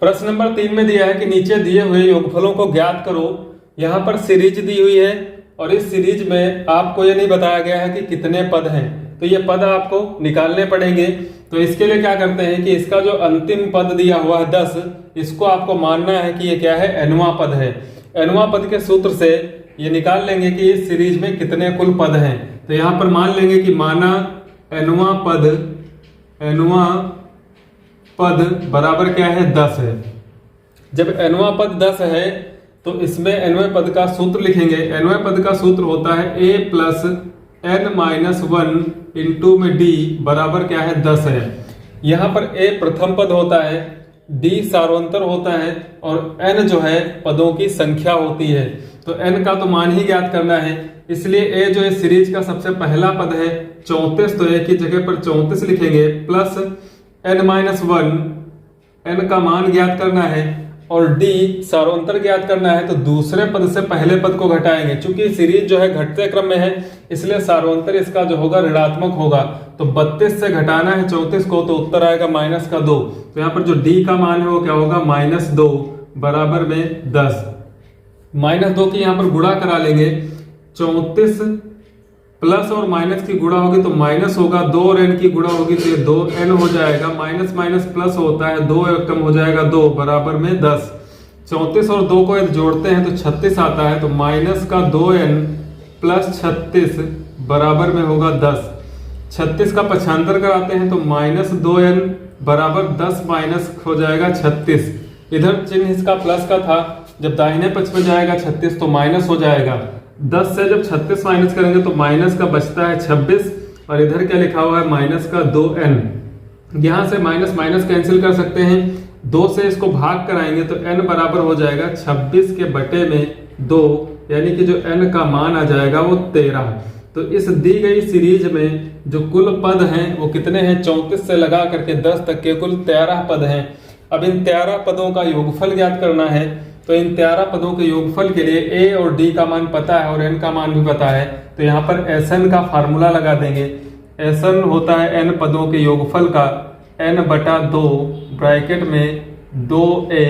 प्रश्न नंबर 3 में दिया है कि नीचे दिए हुए योगफलों को ज्ञात करो। यहाँ पर सीरीज दी हुई है और इस सीरीज में आपको ये नहीं बताया गया है कि कितने पद हैं, तो ये पद आपको निकालने पड़ेंगे। तो इसके लिए क्या करते हैं कि इसका जो अंतिम पद दिया हुआ है 10, इसको आपको मानना है कि ये क्या है, nवां पद है। nवां पद के सूत्र से ये निकाल लेंगे कि इस सीरीज में कितने कुल पद हैं। तो यहाँ पर मान लेंगे कि माना nवां पद बराबर क्या है, 10 है। जब nवां पद 10 है तो इसमें nवें पद का सूत्र लिखेंगे। nवें पद का सूत्र होता है a प्लस n-1 इंटू में d बराबर क्या है, 10 है। यहाँ पर a प्रथम पद होता है, d सार्वंतर होता है और n जो है पदों की संख्या होती है। तो n का तो मान ही ज्ञात करना है, इसलिए a जो है सीरीज का सबसे पहला पद है 34, तो a की जगह पर 34 लिखेंगे प्लस n-1, n का मान ज्ञात करना है और d सार्वंतर ज्ञात करना है। तो दूसरे पद से पहले पद को घटाएंगे। चूंकि सीरीज जो है घटते क्रम में है इसलिए सार्वंतर इसका जो होगा ऋणात्मक होगा। तो 32 से घटाना है 34 को, तो उत्तर आएगा -2। तो यहाँ पर जो d का मान है वो क्या होगा, -2 बराबर में 10। -2 की यहाँ पर गुणा करा लेंगे। 34 प्लस और माइनस की गुणा होगी तो माइनस होगा, 2 और n की गुणा होगी तो ये 2n हो जाएगा। माइनस माइनस प्लस होता है, 2 कम हो जाएगा 2 बराबर में 10। 34 और 2 को यदि जोड़ते हैं तो 36 आता है। तो माइनस का 2n प्लस 36 बराबर में होगा 10। 36 का पक्षांतर कराते हैं तो -2n बराबर 10 माइनस हो जाएगा 36। इधर चिन्ह इसका प्लस का था, जब दाहिने पक्ष में जाएगा 36 तो माइनस हो जाएगा। 10 से जब 36 माइनस करेंगे तो माइनस का बचता है 26 और इधर क्या लिखा हुआ है, माइनस का 2n। यहां से माइनस माइनस कैंसिल कर सकते हैं, 2 से इसको भाग कराएंगे तो n बराबर हो जाएगा 26 के बटे में 2, यानी कि जो n का मान आ जाएगा वो 13। तो इस दी गई सीरीज में जो कुल पद हैं वो कितने हैं, 34 से लगा करके 10 तक के कुल 13 पद हैं। अब इन 13 पदों का योगफल ज्ञात करना है। तो इन 13 पदों के योगफल के लिए a और d का मान पता है और n का मान भी पता है। तो यहाँ पर Sn का फार्मूला लगा देंगे। Sn होता है n पदों के योगफल का n/2 ब्रैकेट में 2a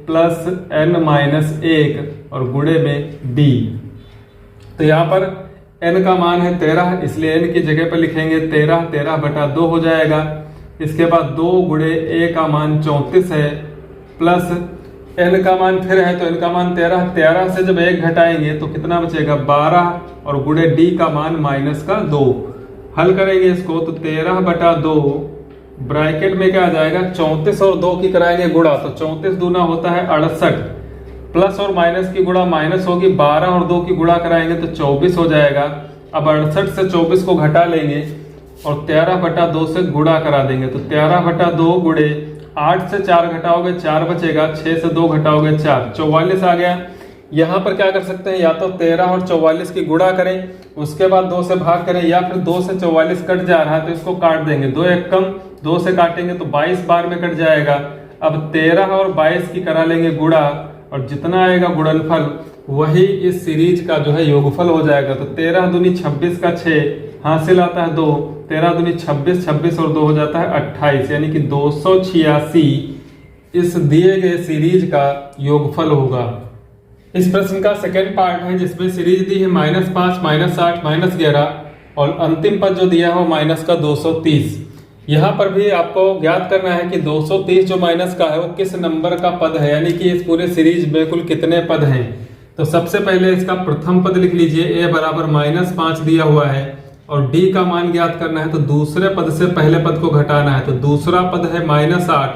प्लस n-1 और गुणे में d। तो यहाँ पर n का मान है 13, इसलिए n की जगह पर लिखेंगे 13/2 हो जाएगा। इसके बाद 2 गुणे a का मान 34 है प्लस n का मान फिर है तो n का मान 13 से जब 1 घटाएंगे तो कितना बचेगा, 12 और गुणे d का मान -2। हल करेंगे इसको तो 13/2 ब्रैकेट में क्या आ जाएगा, 34 और 2 की कराएंगे गुणा तो 34 दूना होता है 68, प्लस और माइनस की गुणा माइनस होगी, 12 और 2 की गुणा कराएंगे तो 24 हो जाएगा। अब 68 से 24 को घटा लेंगे और 13/2 से गुणा करा देंगे। तो 13/2 गुणे 8 से 4 घटाओगे 4 बचेगा, 6 से 2 घटाओगे 4, 44 आ गया। यहाँ पर क्या कर सकते हैं, या तो 13 और 44 की गुणा करें, उसके बाद 2 से भाग करें, या फिर 2 से 44 कट जा रहा है तो इसको काट देंगे। 2 एक कम, 2 से काटेंगे तो 22 बार में कट जाएगा। अब 13 और 22 की करा लेंगे गुणा और जितना आएगा गुणनफल वही इस सीरीज का जो है योगफल हो जाएगा। तो 13 दूनी 26 का 6 हासिल आता है 2, 13 दूनी 26, 26 और 2 हो जाता है 28, यानी कि 286 इस दिए गए सीरीज का योगफल होगा। इस प्रश्न का सेकेंड पार्ट है जिसमें सीरीज दी है -5, -8, -11 और अंतिम पद जो दिया है वो -230। यहाँ पर भी आपको ज्ञात करना है कि 230 जो माइनस का है वो किस नंबर का पद है, यानी कि इस पूरे सीरीज में कुल कितने पद हैं। तो सबसे पहले इसका प्रथम पद लिख लीजिए, a बराबर -5 दिया हुआ है और d का मान ज्ञात करना है। तो दूसरे पद से पहले पद को घटाना है। तो दूसरा पद है -8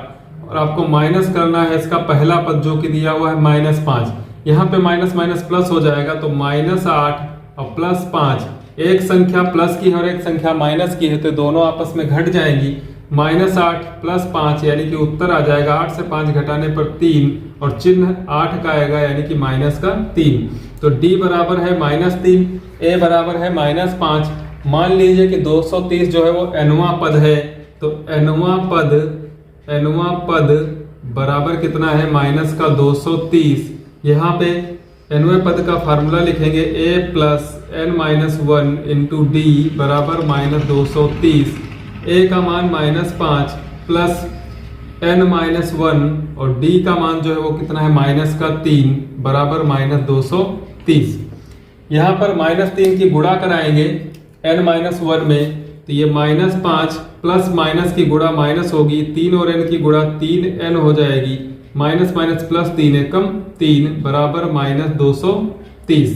और आपको माइनस करना है इसका पहला पद जो कि दिया हुआ है -5। यहाँ पे माइनस माइनस प्लस हो जाएगा तो -8 और +5, एक संख्या प्लस की है और एक संख्या माइनस की है तो दोनों आपस में घट जाएंगी। -8 + 5 यानी कि उत्तर आ जाएगा 8 से 5 घटाने पर 3 और चिन्ह 8 का आएगा यानी कि -3। तो d बराबर है -3, a बराबर है -5। मान लीजिए कि 230 जो है वो nवां पद है। तो nवां पद बराबर कितना है, -230। यहाँ पे nवें पद का फार्मूला लिखेंगे a + n-1 इंटू d बराबर -230। a का मान -5 प्लस n-1 और d का मान जो है वो कितना है -3 बराबर -230। यहाँ पर -3 की गुणा कराएंगे n-1 में, तो ये -5 प्लस माइनस की गुणा माइनस होगी, 3 और n की गुणा 3n हो जाएगी, माइनस माइनस प्लस 3 एकम 3 बराबर -230।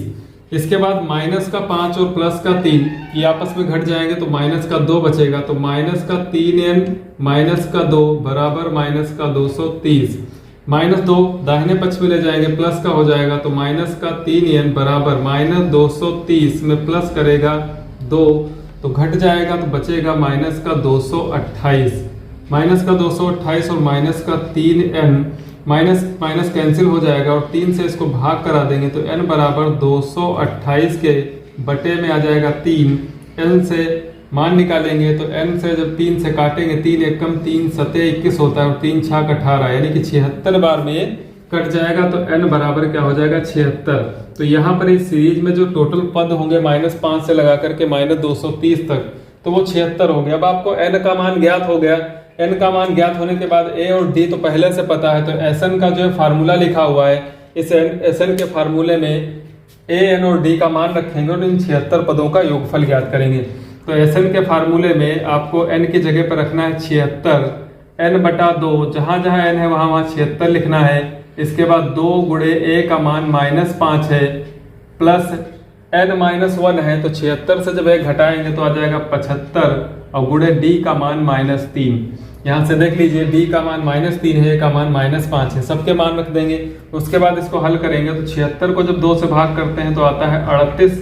इसके बाद माइनस का 5 और प्लस का 3 ये आपस में घट जाएंगे तो माइनस का 2 बचेगा, तो -3n माइनस का 2 बराबर -230। -2 दाहिने पक्ष में ले जाएंगे प्लस का हो जाएगा, तो -3n बराबर -230 में प्लस करेगा 2 तो घट जाएगा, तो बचेगा -228। -228 और -3n माइनस माइनस कैंसिल हो जाएगा और 3 से इसको भाग करा देंगे तो n बराबर 228 के बटे में आ जाएगा 3। n से मान निकालेंगे तो n से जब 3 से काटेंगे 3 एकम 3 सते 21 होता है और 3 छाक 18 यानी कि 76 बार में ये कट जाएगा, तो n बराबर क्या हो जाएगा 76। तो यहाँ पर इस सीरीज में जो टोटल पद होंगे -5 से लगा करके -230 तक, तो वो 76 हो गया। अब आपको n का मान ज्ञात हो गया। n का मान ज्ञात होने के बाद a और d तो पहले से पता है, तो Sn का जो है फार्मूला लिखा हुआ है, इस Sn के फार्मूले में a, n और d का मान रखेंगे और इन 76 पदों का योगफल ज्ञात करेंगे। तो Sn के फार्मूले में आपको n की जगह पर रखना है 76, n बटा 2, जहां जहां n है वहां 76 लिखना है। इसके बाद 2 गुणे a का मान -5 है प्लस n-1 है, तो 76 से जब 1 घटाएंगे तो आ जाएगा 75 और गुणे d का मान -3। यहाँ से देख लीजिए d का मान -3 है, a का मान -5 है, सबके मान रख देंगे। उसके बाद इसको हल करेंगे तो 76 को जब 2 से भाग करते हैं तो आता है 38,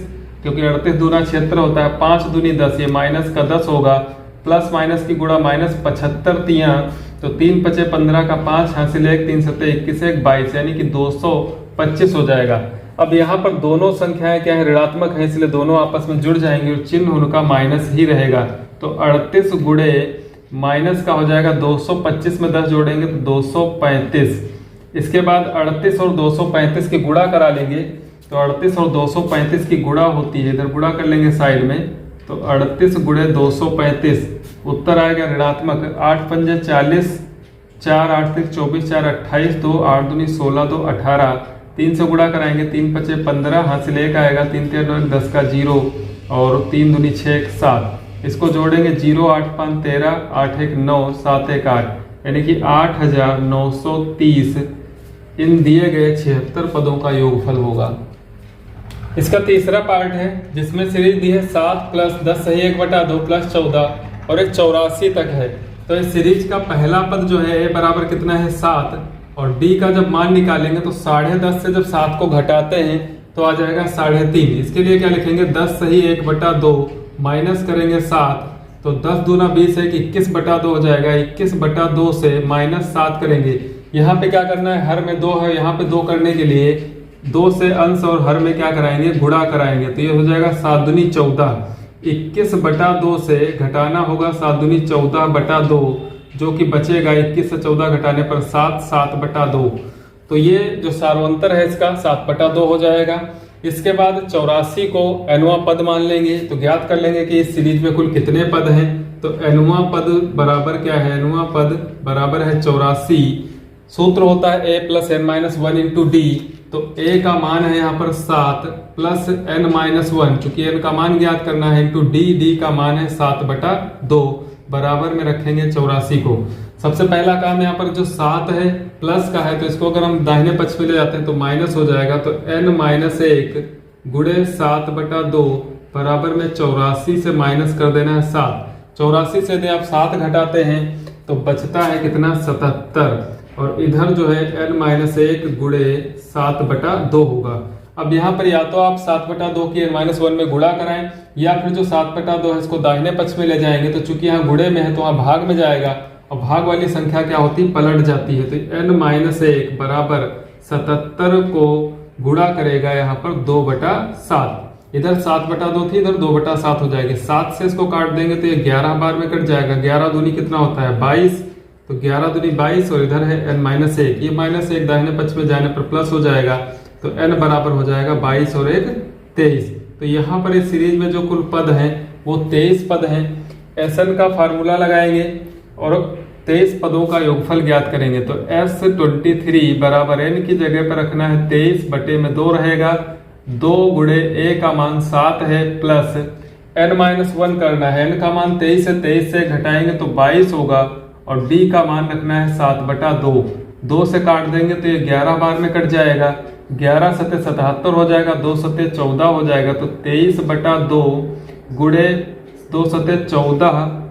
क्योंकि 38 दूना 76 होता है, 5 दूनी 10, ये माइनस का 10 होगा, प्लस माइनस की गुणा -75 तियां, तो 3 पचे 15 का 5 हासिल 1 3 सत्ते 21 1 22 यानी कि 225 हो जाएगा। अब यहाँ पर दोनों संख्याएं क्या है ऋणात्मक है, इसलिए दोनों आपस में जुड़ जाएंगे और चिन्ह उनका माइनस ही रहेगा। तो 38 गुणे माइनस का हो जाएगा 225 में 10 जोड़ेंगे तो 235। इसके बाद 38 और 235 की गुणा करा लेंगे, तो 38 और 235 की गुणा होती है, इधर गुणा कर लेंगे साइड में, तो 38 गुणे 235 उत्तर आएगा ऋणात्मक। 8 पंजे 40, 4 8 3 24, 4 28, 2 8 दूनी 16, 2 18, 3 से गुणा कराएंगे, 3 पचे 15 हासिल 1 आएगा, 3 3 9 10 का 0 और 3 दूनी 6 1 7। इसको जोड़ेंगे 0 8 5 13, 8 1 9, 7 1 8 यानी कि 8930 इन दिए गए 76 पदों का योगफल होगा। इसका तीसरा पार्ट है जिसमें सीरीज दी है 7 प्लस 10 सही 1/2 प्लस 14 और एक 84 तक है। तो इस सीरीज का पहला पद जो है a बराबर कितना है 7 और d का जब मान निकालेंगे तो 10.5 से जब 7 को घटाते हैं तो आ जाएगा 3.5। इसके लिए क्या लिखेंगे 10 सही 1/2 माइनस करेंगे 7, तो 10 दूना 20 है कि 21/2 हो जाएगा। 21/2 से -7 करेंगे। यहाँ पे क्या करना है, हर में 2 है, यहाँ पे 2 करने के लिए 2 से अंश और हर में क्या कराएंगे गुणा कराएंगे, तो ये हो जाएगा 7 दूनी 14। 21/2 से घटाना होगा 7 दूनी 14/2 जो कि बचेगा 21 से 14 घटाने पर 7 7/2। तो ये जो सार्वंतर है इसका 7/2 हो जाएगा। इसके बाद 84 को nवां पद मान लेंगे, तो ज्ञात कर लेंगे कि इस सीरीज में कुल कितने पद हैं। तो nवां पद बराबर क्या है, nवां पद बराबर है 84। सूत्र होता है a plus n-1 into D. तो a का मान है यहाँ पर 7 प्लस n-1, चूंकि n का मान ज्ञात करना है, इंटू d का मान है 7/2 बराबर में रखेंगे 84 को। सबसे पहला काम यहाँ पर जो 7 है प्लस का है, तो इसको अगर हम दाहिने पक्ष में ले जाते हैं तो माइनस हो जाएगा, तो n-1 गुणे 7/2 बराबर में 84 से माइनस कर देना है 7। 84 से यदि आप 7 घटाते हैं तो बचता है कितना 77 और इधर जो है n-1 गुणे 7/2 होगा। अब यहाँ पर या तो आप 7/2 की n-1 में गुणा कराएं या फिर जो 7/2 है इसको दाहिने पक्ष में ले जाएंगे, तो चूंकि यहाँ गुणे में है तो वहाँ भाग में जाएगा और भाग वाली संख्या क्या होती है पलट जाती है। तो n-1 बराबर 77 को गुणा करेगा यहाँ पर 2/7। इधर 7/2 थी, इधर 2/7 हो जाएगी। 7 से इसको काट देंगे तो ये 11 बार में कट जाएगा। 11 दूनी कितना होता है 22, तो 11 दूनी 22 और इधर है n-1, ये -1 दाहिने पक्ष में जाने पर प्लस हो जाएगा, तो n बराबर हो जाएगा 22 और 1 23। तो यहाँ पर इस सीरीज में जो कुल पद हैं वो 23 पद हैं। Sn का फार्मूला लगाएंगे और 23 पदों का योगफल ज्ञात करेंगे। तो S23 बराबर n की जगह पर रखना है 23 बटे में 2 रहेगा, 2 गुणे a का मान 7 है प्लस n-1 करना है। n का मान 23 है, 23 से घटाएंगे तो 22 होगा और d का मान रखना है 7/2। 2 से काट देंगे तो ये 11 बार में कट जाएगा, 11 सते 77 हो जाएगा, 2 सते 14 हो जाएगा। तो 23/2 गुणे 2 सते 14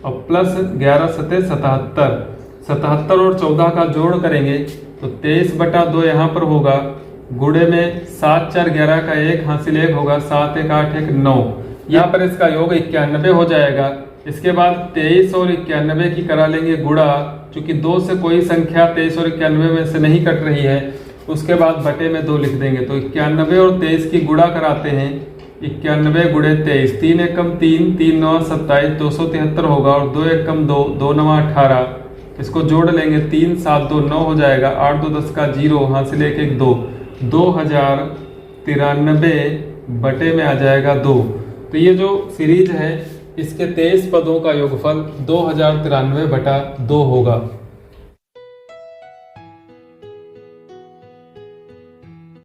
और प्लस 11 सते 77, 77 और 14 का जोड़ करेंगे तो 23/2 यहाँ पर होगा, गुणे में 7 4 11 का 1 हासिल 1 होगा, 7 1 8 1 9, यहाँ पर इसका योग 91 हो जाएगा। इसके बाद 23 और 91 की करा लेंगे गुणा, चूंकि 2 से कोई संख्या 23 और 91 में से नहीं कट रही है। उसके बाद बटे में 2 लिख देंगे। तो 91 और 23 की गुणा कराते हैं, 91 गुणे 23, 3 एकम 3, 3 9 27, 273 होगा और 2 एकम 2, 2 9 18। इसको जोड़ लेंगे, 3 7 2 9 हो जाएगा, 8 2 10 का 0 हासिल 1 1 2, 2093 बटे में आ जाएगा 2। तो ये जो सीरीज है इसके 23 पदों का योगफल 2093/2 होगा।